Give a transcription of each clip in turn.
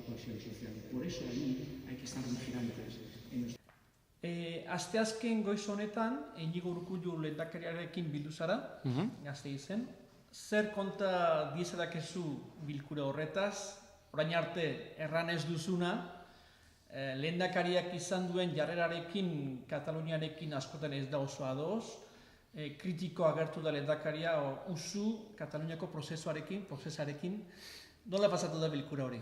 la cohesión social. Por eso ahí hay que estar vigilantes. Asteazken goiz honetan, Iñigo Urkullu lehendakariarekin bildu zara, Gasteizen. Zer konta diezadakezu bilkura horretaz? Orain arte erran ez duzuna, lehendakariak izan duen jarrerarekin, Kataluniarekin askotan ez da oso ados, kritiko agertu da lehendakaria usu Kataluniako prozesarekin. Nola pasatu da bilkura hori?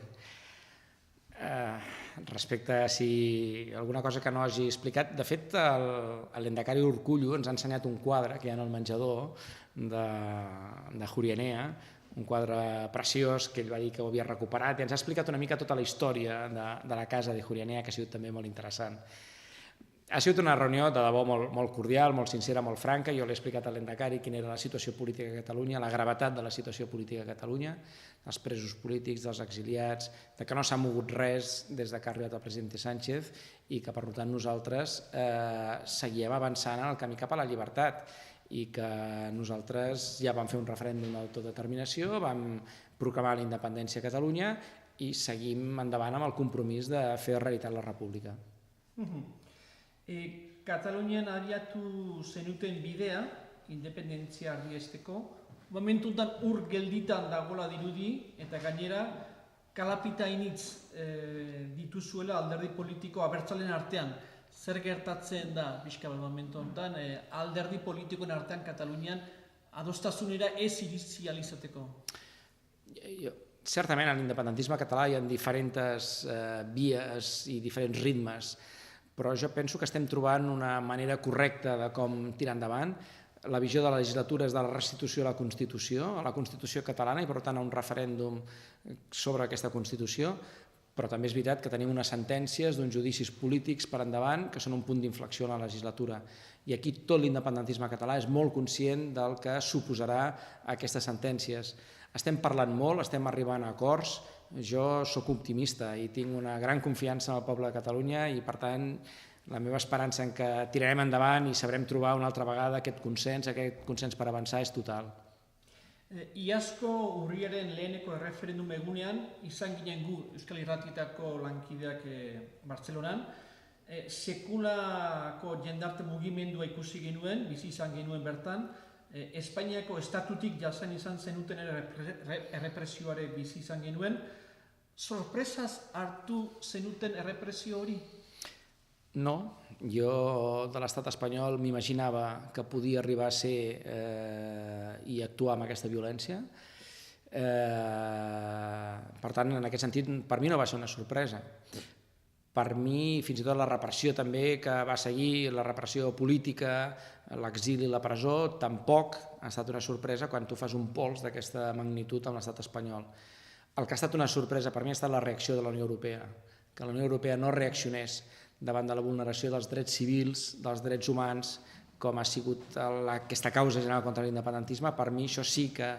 Respecte a si alguna cosa que no hagi explicat, de fet el lehendakari Urkullu ens ha ensenyat un quadre que hi ha al menjador de Jurienea, un quadre preciós que ell va dir que ho havia recuperat i ens ha explicat una mica tota la història de la casa de Jurienea, que ha sigut també molt interessant. Ha sigut una reunió de debò molt cordial, molt sincera, molt franca. Jo l'he explicat al lehendakari quina era la situació política a Catalunya, la gravetat de la situació política a Catalunya, dels presos polítics, dels exiliats, de que no s'ha mogut res des que ha arribat el president Sánchez i que, per tant, nosaltres seguíem avançant en el camí cap a la llibertat i que nosaltres ja vam fer un referèndum d'autodeterminació, vam proclamar la independència a Catalunya i seguim endavant amb el compromís de fer realitat la república. Katalunian abiatu zenuten bidea, independentzia ardiesteko, momentutan ur gelditan dagoela dirudi, eta gainera kalapita initz dituzuela alderdi politiko abertzalen artean. Zer gertatzen da, pixka bat momentu honetan, alderdi politikoen artean Katalunian adostasunera ez iritzi alizateko? Certament, en l'independentisme català hi ha diferents vies i diferents ritmes, però jo penso que estem trobant una manera correcta de com tirar endavant. La visió de la legislatura és de la restitució a la Constitució catalana i, per tant, a un referèndum sobre aquesta Constitució, però també és veritat que tenim unes sentències d'uns judicis polítics per endavant que són un punt d'inflexió en la legislatura. I aquí tot l'independentisme català és molt conscient del que suposarà aquestes sentències. Estem parlant molt, estem arribant a acords. Jo sóc optimista i tinc una gran confiança en el poble de Catalunya i, per tant, la meva esperança en que tirarem endavant i sabrem trobar una altra vegada aquest consens per avançar és total. Iazko urriaren leheneko erreferendum egunean izan ginen gu Euskal Irratitako lankideak Bartzelonan. Sekulako jendarte mugimendua ikusi genuen, bizi izan genuen bertan. Espainiako estatutik jasan izan zenuten errepresioare bizi izan genuen. Sorpresaz hartu zenuten errepresio hori? No, jo de l'estat espanyol m'imaginava que podia arribar a ser i actuar amb aquesta violència. Per tant, en aquest sentit, per mi no va ser una sorpresa. Per mi, fins i tot la repressió també que va seguir, la repressió política, l'exili i la presó, tampoc ha estat una sorpresa quan tu fas un pols d'aquesta magnitud amb l'estat espanyol. El que ha estat una sorpresa per mi ha estat la reacció de la Unió Europea, que la Unió Europea no reaccionés davant de la vulneració dels drets civils, dels drets humans, com ha sigut aquesta causa general contra l'independentisme. Per mi això sí que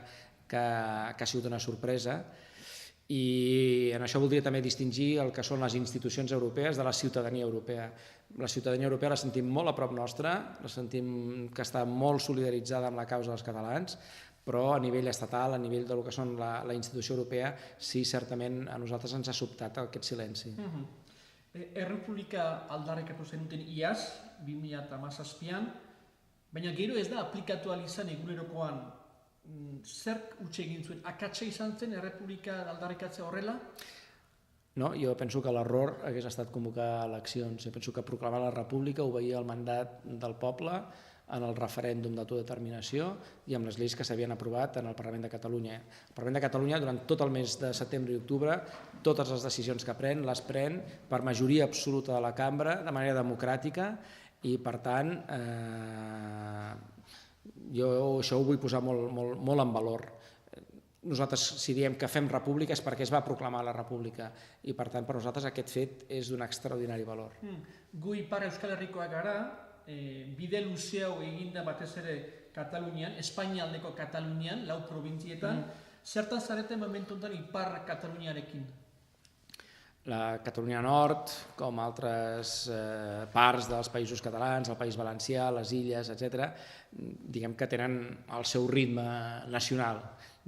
ha sigut una sorpresa. I en això voldria també distingir el que són les institucions europees de la ciutadania europea. La ciutadania europea la sentim molt a prop nostra, la sentim que està molt solidaritzada amb la causa dels catalans, però a nivell estatal, a nivell del que són la institució europea, sí, certament a nosaltres ens ha sobtat aquest silenci. Errepublika aldarrikatu zenuten iaz, 2017an, baina gero ez da aplikatu izan egunerokoan. Zer utxe egin zuen? Akatsa izan zen errepublika aldarrikatzea horrela? No, jo penso que l'error hagués estat convocar eleccions. Jo penso que proclamar la república obeïa el mandat del poble en el referèndum d'autodeterminació i amb les lleis que s'havien aprovat en el Parlament de Catalunya. El Parlament de Catalunya, durant tot el mes de setembre i octubre, totes les decisions que pren, les pren per majoria absoluta de la cambra, de manera democràtica, i per tant jo això ho vull posar molt en valor. Nosaltres, si diem que fem república, és perquè es va proclamar la república i, per tant, per nosaltres aquest fet és d'un extraordinari valor. Gu ipar Euskal Herrikoak gara, bide luze hau eginda batez ere Katalunian, Espainialdeko Katalunian, 4 provintzietan. Zertan zarete momentu honetan ipar Kataluniarekin? La Catalunya Nord, com altres parts dels països catalans, el País Valencià, les Illes, etc., diguem que tenen el seu ritme nacional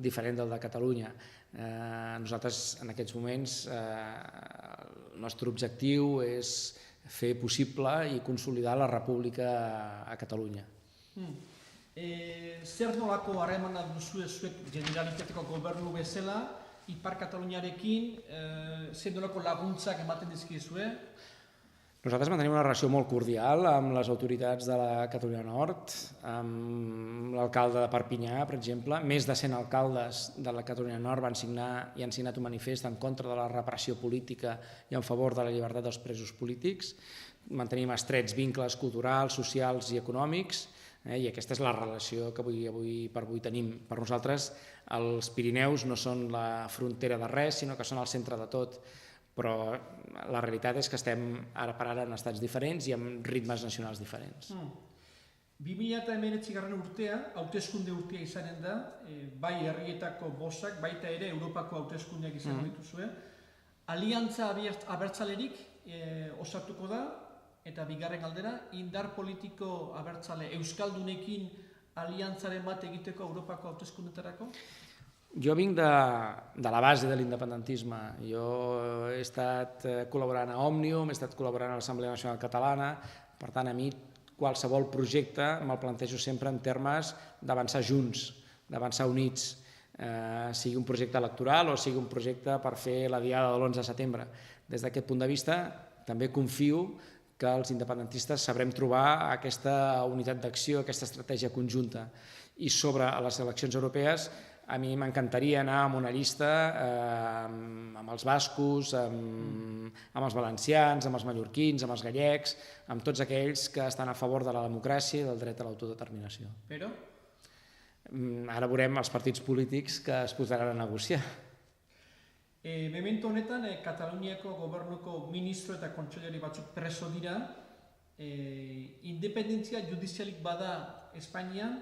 diferent del de Catalunya. Nosaltres, en aquests moments, el nostre objectiu és fer possible i consolidar la república a Catalunya. Zer nolako harremana duzue zuek Generalitateko gobernu bezala, Ipar Kataluniarekin, zer nolako laguntzak ematen dizkizue? Nosaltres mantenim una relació molt cordial amb les autoritats de la Catalunya Nord, amb l'alcalde de Perpinyà, per exemple. Més de 100 alcaldes de la Catalunya Nord han signat un manifest en contra de la repressió política i en favor de la llibertat dels presos polítics. Mantenim estrets vincles culturals, socials i econòmics, i aquesta és la relació que avui per avui tenim. Per nosaltres, els Pirineus no són la frontera de res, sinó que són el centre de tot. Però la realitat és que estem ara per ara en estats diferents i amb ritmes nacionals diferents. 2019 urtea, hauteskunde urtea izanen da, bai herrietako bostak, baita ere Europako hauteskundeak izango dituzue. Aliantza abertzalerik osatuko da, eta bigarren galdera, indar politiko abertzale euskaldunekin aliantzaren bat egiteko Europako hauteskundetarako? Jo vinc de la base de l'independentisme. Jo he estat col·laborant a Òmnium, he estat col·laborant a l'Assemblea Nacional Catalana, per tant, a mi qualsevol projecte me'l plantejo sempre en termes d'avançar junts, d'avançar units, sigui un projecte electoral o sigui un projecte per fer la diada de l'11 de setembre. Des d'aquest punt de vista, també confio que els independentistes sabrem trobar aquesta unitat d'acció, aquesta estratègia conjunta. I sobre les eleccions europees, a mi m'encantaria anar amb una llista amb els bascos, amb els valencians, amb els mallorquins, amb els gallecs, amb tots aquells que estan a favor de la democràcia i del dret a l'autodeterminació. Però? Ara veurem els partits polítics que es posaran a negociar. Memento honetan, Kataluniako gobernuko ministro eta kontseilari batzuk preso dira. Independentzia judizialik bada Espainian,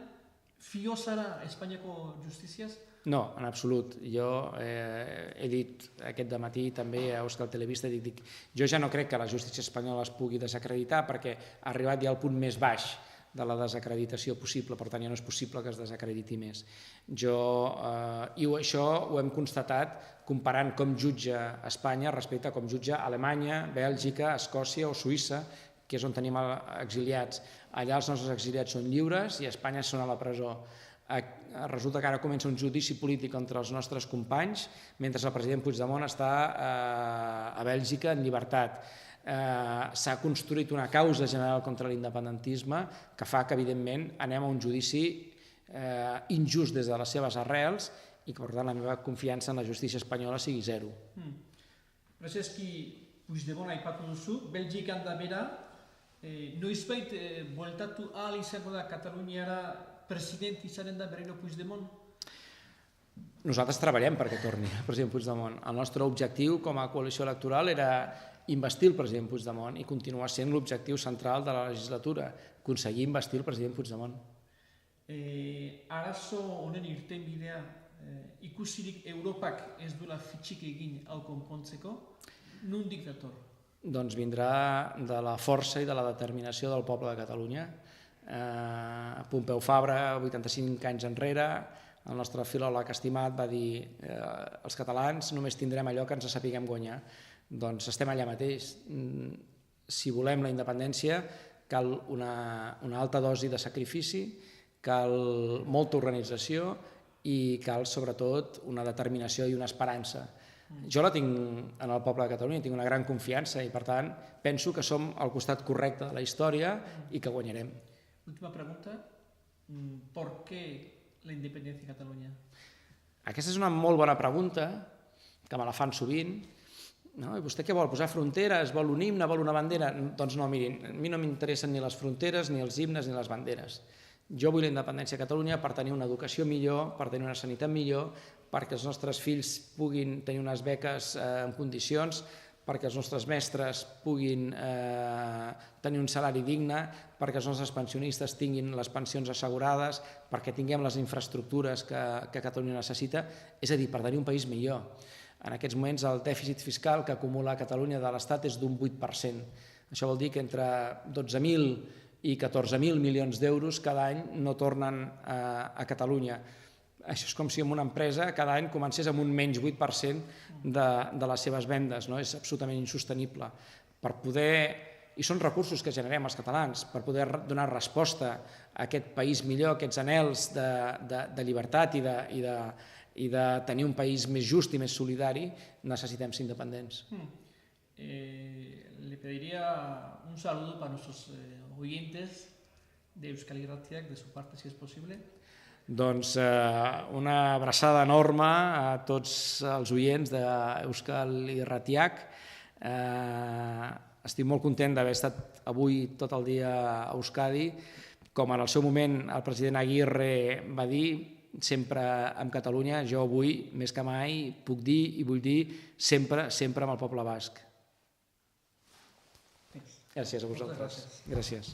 fio zara Espainiako justiziaz? No, en absolut. Jo he dit aquest dematí també a Euskal Telebista, dic, jo ja no crec que la justícia espanyola es pugui desacreditar perquè ha arribat ja al punt més baix de la desacreditació possible, per tant ja no és possible que es desacrediti més. I això ho hem constatat comparant com jutja Espanya respecte a com jutja Alemanya, Bèlgica, Escòcia o Suïssa, que és on tenim exiliats. Allà els nostres exiliats són lliures i a Espanya són a la presó. Resulta que ara comença un judici polític entre els nostres companys, mentre el president Puigdemont està a Bèlgica en llibertat. S'ha construït una causa general contra l'independentisme que fa que, evidentment, anem a un judici injust des de les seves arrels i que, per tant, la meva confiança en la justícia espanyola sigui zero. Prezeski, Puigdemont aipatu duzu, Belgikan da bera, noizbait bueltatu ahal izango da Kataluniara president izaren da berriro Puigdemont? Nosaltres treballem perquè torni el president Puigdemont. El nostre objectiu com a coalició electoral era investir el president Puigdemont i continuar sent l'objectiu central de la legislatura, aconseguir investir el president Puigdemont. Arazo honen irtenbidea ikusirik Europak ez duela fitxik egin hau konpontzeko, nondik dator? Doncs vindrà de la força i de la determinació del poble de Catalunya. Pompeu Fabra, 85 anys enrere, el nostre filòleg estimat va dir els catalans només tindrem allò que ens sapiguem guanyar. Doncs estem allà mateix. Si volem la independència cal una alta dosi de sacrifici, cal molta organització i cal sobretot una determinació i una esperança. Jo la tinc en el poble de Catalunya, tinc una gran confiança i per tant penso que som al costat correcte de la història i que guanyarem. Última pregunta, ¿por qué la independencia de Catalunya? Aquesta és una molt bona pregunta, que me la fan sovint. I vostè què vol? Posar fronteres? Vol un himne? Vol una bandera? Doncs no, mirin, a mi no m'interessen ni les fronteres, ni els himnes, ni les banderes. Jo vull la independència de Catalunya per tenir una educació millor, per tenir una sanitat millor, perquè els nostres fills puguin tenir unes beques en condicions, perquè els nostres mestres puguin tenir un salari digne, perquè els nostres pensionistes tinguin les pensions assegurades, perquè tinguem les infraestructures que Catalunya necessita, és a dir, per tenir un país millor. En aquests moments el dèficit fiscal que acumula Catalunya de l'Estat és d'un 8%. Això vol dir que entre 12.000 i 14.000 milions d'euros cada any no tornen a Catalunya. Això és com si en una empresa cada any comencés amb un menys 8% de les seves vendes, no? És absolutament insostenible. Per poder, i són recursos que generem els catalans, per poder donar resposta a aquest país millor, a aquests anhels de llibertat i de tenir un país més just i més solidari, necessitem ser independents. Le pediría un saludo para nuestros oyentes de Euskal Irratiak, de su parte, si es posible. Doncs una abraçada enorme a tots els oients d'Euskal Irratiak. Estic molt content d'haver estat avui tot el dia a Euskadi. Com en el seu moment el president Aguirre va dir, sempre amb Catalunya, jo avui, més que mai, puc dir i vull dir sempre, sempre amb el poble basc. Gràcies a vosaltres. Gràcies.